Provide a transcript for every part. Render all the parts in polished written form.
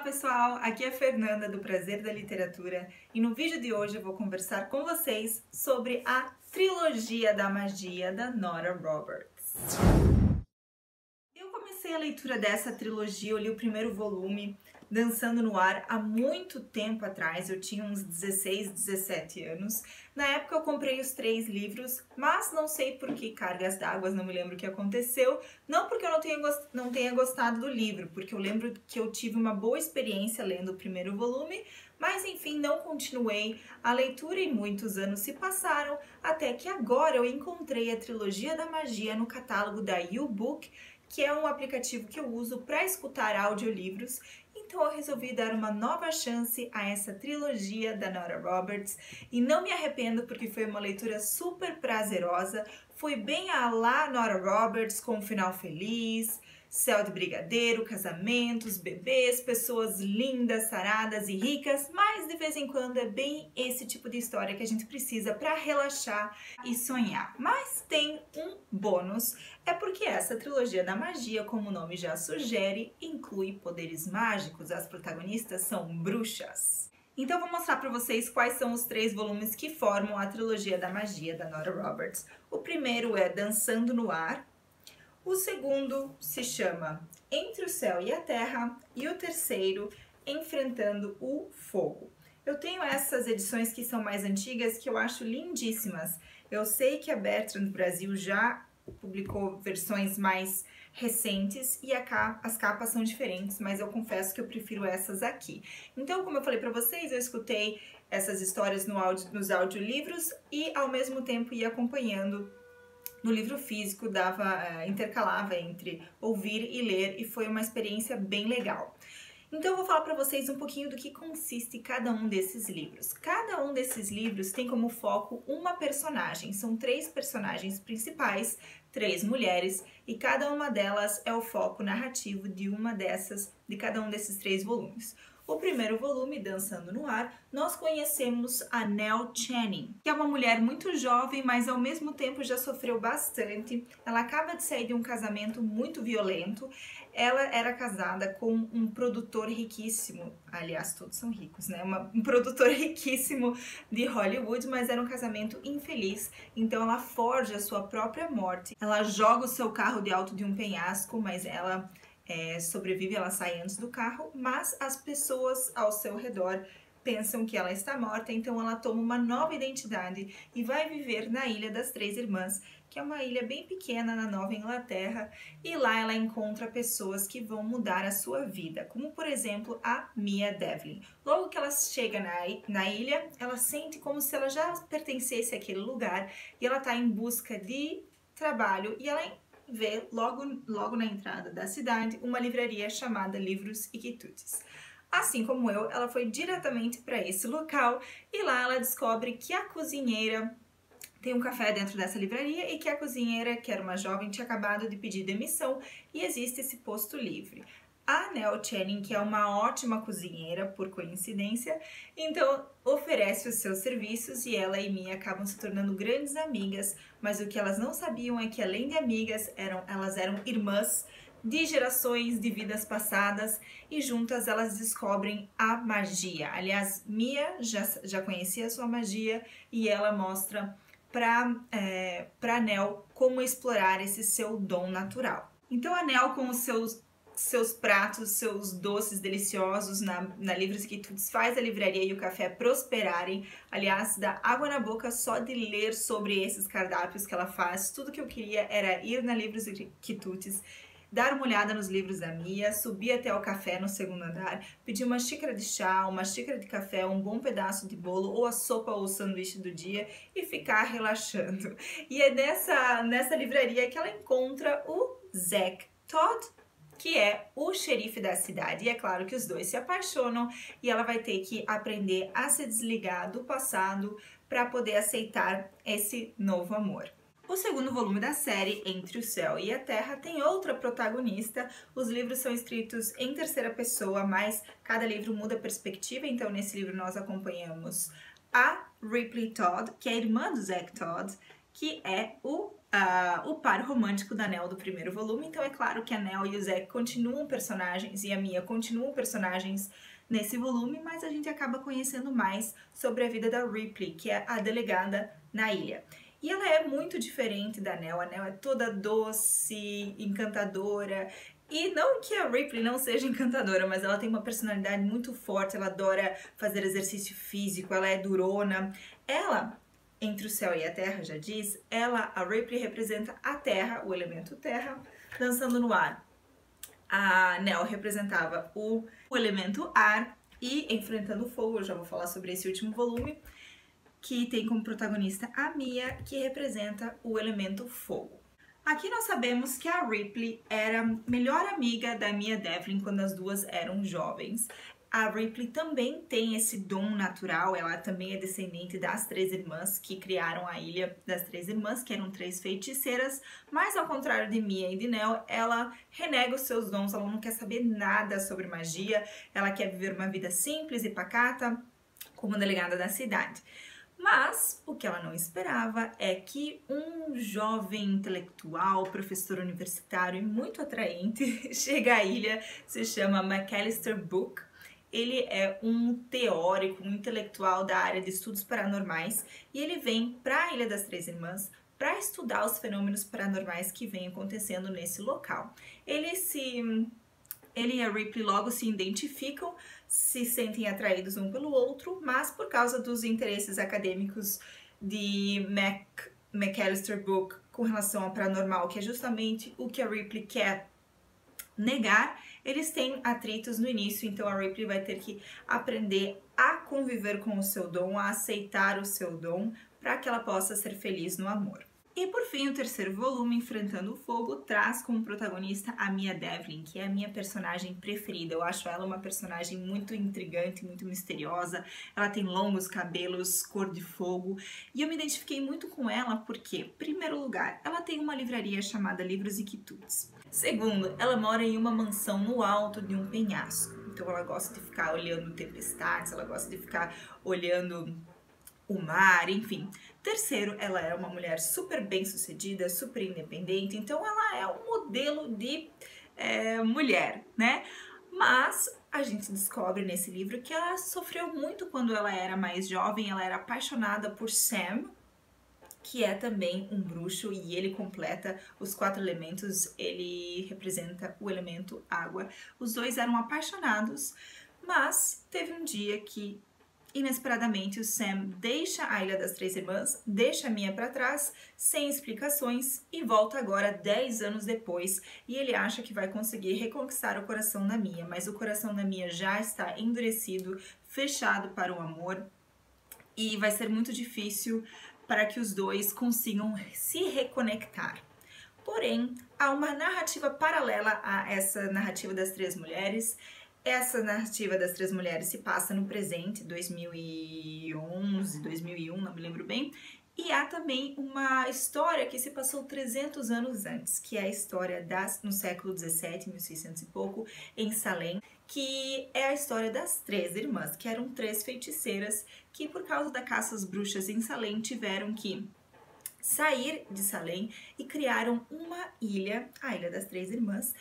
pessoal, aqui é a Fernanda do Prazer da Literatura e no vídeo de hoje eu vou conversar com vocês sobre a trilogia da magia da Nora Roberts. Eu comecei a leitura dessa trilogia, eu li o primeiro volume, Dançando no Ar, há muito tempo atrás, eu tinha uns 16, 17 anos. Na época eu comprei os 3 livros, mas não sei por que cargas d'água, não me lembro o que aconteceu. Não porque eu não tenha gostado do livro, porque eu lembro que eu tive uma boa experiência lendo o primeiro volume, mas enfim, não continuei a leitura e muitos anos se passaram, até que agora eu encontrei a trilogia da magia no catálogo da YouBook, que é um aplicativo que eu uso para escutar audiolivros. Então eu resolvi dar uma nova chance a essa trilogia da Nora Roberts e não me arrependo porque foi uma leitura super prazerosa, foi bem a lá Nora Roberts, com um final feliz, céu de brigadeiro, casamentos, bebês, pessoas lindas, saradas e ricas, mas de vez em quando é bem esse tipo de história que a gente precisa para relaxar e sonhar. Mas tem um bônus, é porque essa trilogia da magia, como o nome já sugere, inclui poderes mágicos, as protagonistas são bruxas. Então eu vou mostrar para vocês quais são os 3 volumes que formam a trilogia da magia da Nora Roberts. O primeiro é Dançando no Ar, o segundo se chama Entre o Céu e a Terra e o terceiro Enfrentando o Fogo. Eu tenho essas edições que são mais antigas que eu acho lindíssimas. Eu sei que a Bertrand Brasil já publicou versões mais recentes e as capas são diferentes, mas eu confesso que eu prefiro essas aqui. Então, como eu falei para vocês, eu escutei essas histórias nos audiolivros e ao mesmo tempo ia acompanhando no livro físico, intercalava entre ouvir e ler e foi uma experiência bem legal. Então eu vou falar para vocês um pouquinho do que consiste cada um desses livros. Cada um desses livros tem como foco uma personagem, são 3 personagens principais, 3 mulheres, e cada uma delas é o foco narrativo de cada um desses 3 volumes. O primeiro volume, Dançando no Ar, nós conhecemos a Nell Channing, que é uma mulher muito jovem, mas ao mesmo tempo já sofreu bastante. Ela acaba de sair de um casamento muito violento. Ela era casada com um produtor riquíssimo, aliás, todos são ricos, né? Um produtor riquíssimo de Hollywood, mas era um casamento infeliz. Então ela forja a sua própria morte. Ela joga o seu carro de alto de um penhasco, mas ela sobrevive, ela sai antes do carro, mas as pessoas ao seu redor pensam que ela está morta, então ela toma uma nova identidade e vai viver na Ilha das Três Irmãs, que é uma ilha bem pequena na Nova Inglaterra, e lá ela encontra pessoas que vão mudar a sua vida, como por exemplo a Mia Devlin. Logo que ela chega na ilha, ela sente como se ela já pertencesse àquele lugar e ela está em busca de trabalho e ela vê logo na entrada da cidade uma livraria chamada Livros e Quitutes. Assim como eu, ela foi diretamente para esse local e lá ela descobre que a cozinheira tem um café dentro dessa livraria e que a cozinheira, que era uma jovem, tinha acabado de pedir demissão e existe esse posto livre. A Nell Channing, que é uma ótima cozinheira, por coincidência, então oferece os seus serviços e ela e Mia acabam se tornando grandes amigas, mas o que elas não sabiam é que além de amigas, elas eram irmãs de gerações de vidas passadas e juntas elas descobrem a magia. Aliás, Mia já conhecia a sua magia e ela mostra para Nell como explorar esse seu dom natural. Então a Nell, com os seus pratos, seus doces deliciosos na Livros e Quitutes, faz a livraria e o café prosperarem. Aliás, dá água na boca só de ler sobre esses cardápios que ela faz. Tudo que eu queria era ir na Livros e Quitutes, dar uma olhada nos livros da Mia, subir até o café no segundo andar, pedir uma xícara de chá, uma xícara de café, um bom pedaço de bolo, ou a sopa ou o sanduíche do dia e ficar relaxando. E é nessa livraria que ela encontra o Zack Todd, que é o xerife da cidade. E é claro que os dois se apaixonam e ela vai ter que aprender a se desligar do passado para poder aceitar esse novo amor. O segundo volume da série, Entre o Céu e a Terra, tem outra protagonista. Os livros são escritos em terceira pessoa, mas cada livro muda a perspectiva. Então, nesse livro nós acompanhamos a Ripley Todd, que é a irmã do Zack Todd, que é o o par romântico da Nell do primeiro volume. Então é claro que a Nell e o Zack continuam personagens e a Mia continuam personagens nesse volume, mas a gente acaba conhecendo mais sobre a vida da Ripley, que é a delegada na ilha. E ela é muito diferente da Nell. A Nell é toda doce, encantadora. E não que a Ripley não seja encantadora, mas ela tem uma personalidade muito forte, ela adora fazer exercício físico, ela é durona. Ela, entre o céu e a terra, já diz, a Ripley representa a terra, o elemento terra, dançando no ar. A Nell representava o elemento ar e enfrentando o fogo. Eu já vou falar sobre esse último volume, que tem como protagonista a Mia, que representa o elemento fogo. Aqui nós sabemos que a Ripley era melhor amiga da Mia Devlin quando as duas eram jovens. A Ripley também tem esse dom natural, ela também é descendente das três irmãs que criaram a Ilha das Três Irmãs, que eram três feiticeiras, mas ao contrário de Mia e de Nell, ela renega os seus dons, ela não quer saber nada sobre magia, ela quer viver uma vida simples e pacata como delegada da cidade. Mas o que ela não esperava é que um jovem intelectual, professor universitário e muito atraente chega à ilha, se chama Macalister Book. Ele é um teórico, um intelectual da área de estudos paranormais e ele vem para a Ilha das Três Irmãs para estudar os fenômenos paranormais que vêm acontecendo nesse local. Ele e a Ripley logo se identificam, se sentem atraídos um pelo outro, mas por causa dos interesses acadêmicos de Macalister Book com relação ao paranormal, que é justamente o que a Ripley quer negar, eles têm atritos no início, então a Ripley vai ter que aprender a conviver com o seu dom, a aceitar o seu dom, para que ela possa ser feliz no amor. E por fim, o terceiro volume, Enfrentando o Fogo, traz como protagonista a Mia Devlin, que é a minha personagem preferida. Eu acho ela uma personagem muito intrigante, muito misteriosa. Ela tem longos cabelos, cor de fogo. E eu me identifiquei muito com ela porque, em primeiro lugar, ela tem uma livraria chamada Livros e Quitutes. Segundo, ela mora em uma mansão no alto de um penhasco. Então ela gosta de ficar olhando tempestades, ela gosta de ficar olhando o mar, enfim. Terceiro, ela é uma mulher super bem sucedida, super independente, então ela é um modelo de mulher, né? Mas a gente descobre nesse livro que ela sofreu muito quando ela era mais jovem, ela era apaixonada por Sam, que é também um bruxo e ele completa os 4 elementos, ele representa o elemento água. Os dois eram apaixonados, mas teve um dia que inesperadamente, o Sam deixa a Ilha das Três Irmãs, deixa a Mia para trás, sem explicações, e volta agora 10 anos depois, e ele acha que vai conseguir reconquistar o coração da Mia, mas o coração da Mia já está endurecido, fechado para o amor, e vai ser muito difícil para que os dois consigam se reconectar. Porém, há uma narrativa paralela a essa narrativa das três mulheres. Essa narrativa das três mulheres se passa no presente, 2011, 2001, não me lembro bem. E há também uma história que se passou 300 anos antes, que é a história no século 17, 1600 e pouco, em Salem, que é a história das três irmãs, que eram 3 feiticeiras que, por causa da caça às bruxas em Salem, tiveram que sair de Salem e criaram uma ilha, a Ilha das Três Irmãs,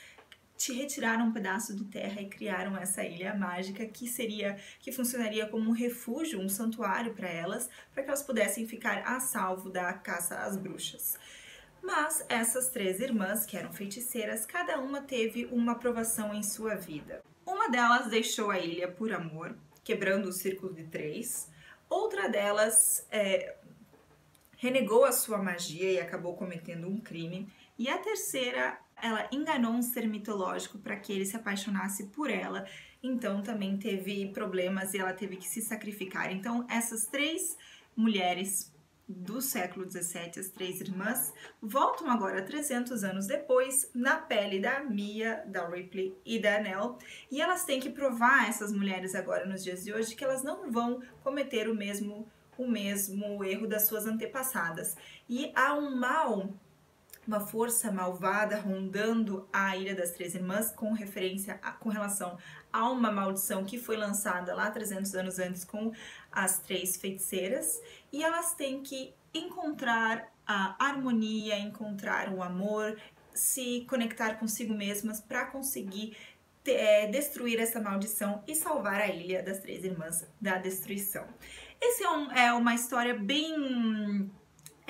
retiraram um pedaço de terra e criaram essa ilha mágica que funcionaria como um refúgio, um santuário para que elas pudessem ficar a salvo da caça às bruxas. Mas essas 3 irmãs, que eram feiticeiras, cada uma teve uma provação em sua vida. Uma delas deixou a ilha por amor, quebrando o círculo de 3. Outra delas renegou a sua magia e acabou cometendo um crime. E a terceira, ela enganou um ser mitológico para que ele se apaixonasse por ela, então também teve problemas e ela teve que se sacrificar. Então essas 3 mulheres do século 17, as 3 irmãs, voltam agora 300 anos depois na pele da Mia, da Ripley e da Nell, e elas têm que provar, essas mulheres agora nos dias de hoje, que elas não vão cometer o mesmo erro das suas antepassadas. E há uma força malvada rondando a Ilha das Três Irmãs com relação a uma maldição que foi lançada lá 300 anos antes com as 3 feiticeiras, e elas têm que encontrar a harmonia, encontrar o amor, se conectar consigo mesmas para conseguir destruir essa maldição e salvar a ilha das Três Irmãs da Destruição. Esse é uma história bem...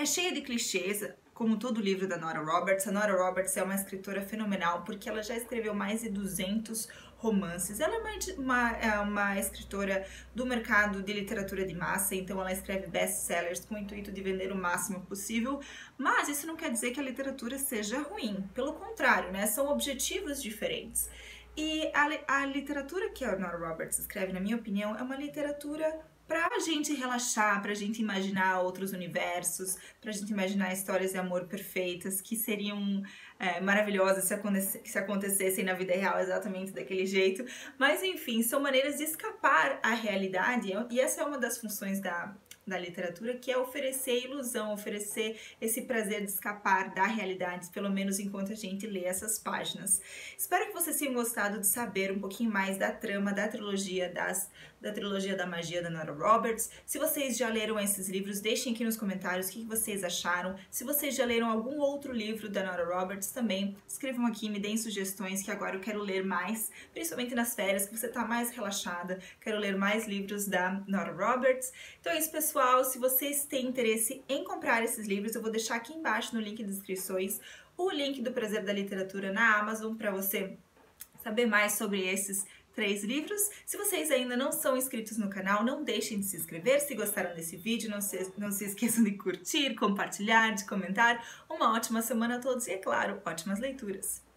cheia de clichês, como todo o livro da Nora Roberts. A Nora Roberts é uma escritora fenomenal porque ela já escreveu mais de 200 romances. Ela é uma escritora do mercado de literatura de massa, então ela escreve best-sellers com o intuito de vender o máximo possível, mas isso não quer dizer que a literatura seja ruim, pelo contrário, né? São objetivos diferentes. E a literatura que a Nora Roberts escreve, na minha opinião, é uma literatura pra gente relaxar, pra gente imaginar outros universos, pra gente imaginar histórias de amor perfeitas que seriam maravilhosas se acontecessem na vida real exatamente daquele jeito. Mas enfim, são maneiras de escapar à realidade e essa é uma das funções da literatura, que é oferecer ilusão, oferecer esse prazer de escapar da realidade, pelo menos enquanto a gente lê essas páginas. Espero que vocês tenham gostado de saber um pouquinho mais da trama da trilogia da magia da Nora Roberts. Se vocês já leram esses livros, deixem aqui nos comentários o que vocês acharam. Se vocês já leram algum outro livro da Nora Roberts também, escrevam aqui, me deem sugestões, que agora eu quero ler mais, principalmente nas férias, que você tá mais relaxada, quero ler mais livros da Nora Roberts. Então é isso, pessoal. Se vocês têm interesse em comprar esses livros, eu vou deixar aqui embaixo no link de inscrições o link do Prazer da Literatura na Amazon para você saber mais sobre esses 3 livros. Se vocês ainda não são inscritos no canal, não deixem de se inscrever. Se gostaram desse vídeo, não se esqueçam de curtir, compartilhar, de comentar. Uma ótima semana a todos e, é claro, ótimas leituras!